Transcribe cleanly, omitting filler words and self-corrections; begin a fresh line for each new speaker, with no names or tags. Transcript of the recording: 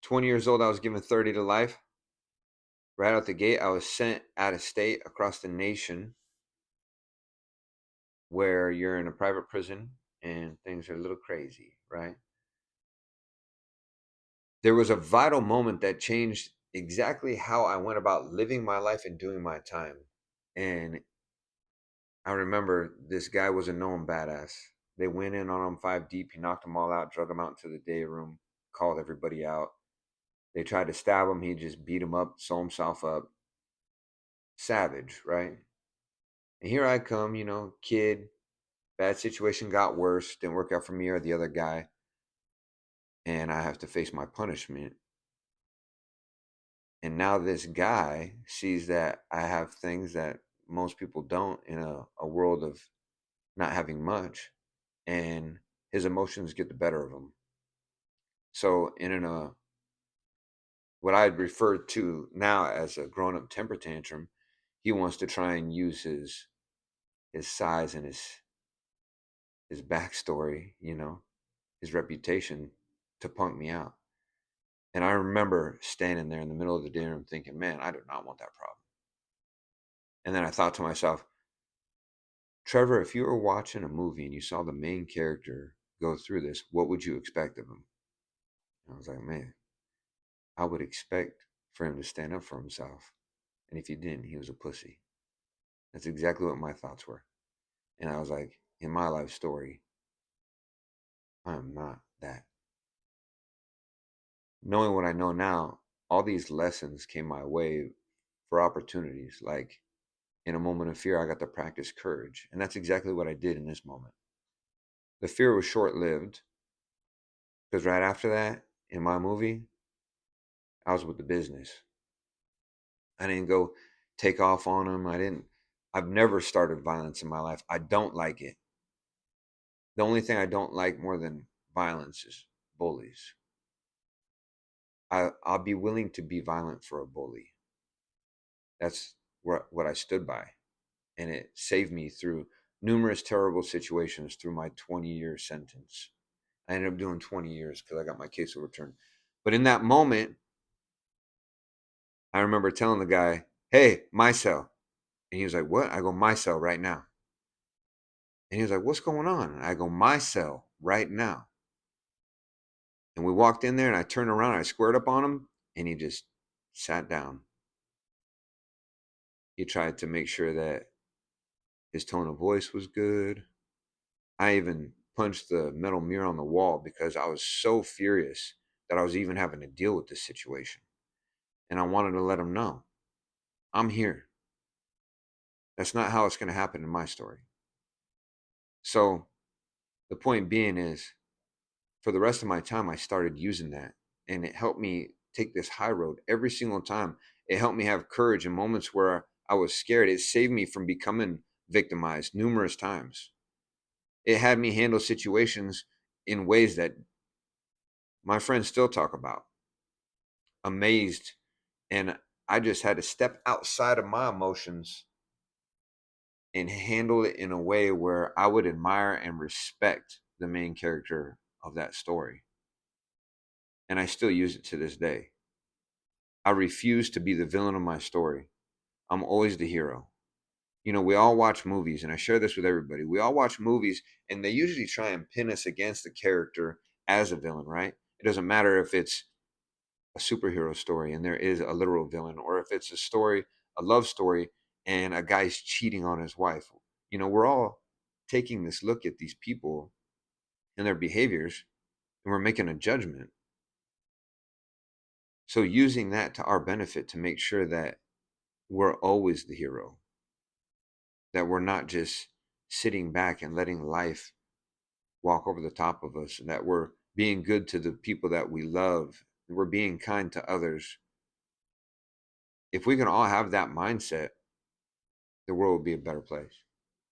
20 years old, I was given 30 to life. Right out the gate, I was sent out of state across the nation where you're in a private prison and things are a little crazy, right? There was a vital moment that changed exactly how I went about living my life and doing my time. And I remember this guy was a known badass. They went in on him five deep. He knocked them all out, drug them out into the day room, called everybody out. They tried to stab him. He just beat him up, sew himself up. Savage, right? And here I come, kid, bad situation got worse, didn't work out for me or the other guy, and I have to face my punishment. And now this guy sees that I have things that most people don't in a world of not having much, and his emotions get the better of him. So what I'd refer to now as a grown-up temper tantrum, he wants to try and use his size and his backstory, his reputation to punk me out. And I remember standing there in the middle of the dinner room thinking, man, I do not want that problem. And then I thought to myself, Trevor, if you were watching a movie and you saw the main character go through this, what would you expect of him? And I was like, man, I would expect for him to stand up for himself. And if he didn't, he was a pussy. That's exactly what my thoughts were. And I was like, in my life story, I am not that. Knowing what I know now, all these lessons came my way for opportunities. Like in a moment of fear, I got to practice courage. And that's exactly what I did in this moment. The fear was short lived because right after that, in my movie, I was with the business. I didn't go take off on them. I've never started violence in my life. I don't like it. The only thing I don't like more than violence is bullies. I'll be willing to be violent for a bully. That's what I stood by. And it saved me through numerous terrible situations through my 20-year sentence. I ended up doing 20 years because I got my case overturned. But in that moment, I remember telling the guy, hey, my cell. And he was like, what? I go, my cell right now. And he was like, what's going on? And I go, my cell right now. And we walked in there and I turned around and I squared up on him and he just sat down. He tried to make sure that his tone of voice was good. I even punched the metal mirror on the wall because I was so furious that I was even having to deal with this situation. And I wanted to let him know I'm here. That's not how it's going to happen in my story. So the point being is, for the rest of my time, I started using that. And it helped me take this high road every single time. It helped me have courage in moments where I was scared. It saved me from becoming victimized numerous times. It had me handle situations in ways that my friends still talk about. Amazed. And I just had to step outside of my emotions and handle it in a way where I would admire and respect the main character of that story. And I still use it to this day. I refuse to be the villain of my story. I'm always the hero. We all watch movies, and I share this with everybody. We all watch movies, and they usually try and pin us against the character as a villain, right? It doesn't matter if it's a superhero story and there is a literal villain, or if it's a story, a love story, and a guy's cheating on his wife. We're all taking this look at these people and their behaviors, and we're making a judgment. So using that to our benefit to make sure that we're always the hero, that we're not just sitting back and letting life walk over the top of us, and that we're being good to the people that we love, and we're being kind to others. If we can all have that mindset, the world will be a better place.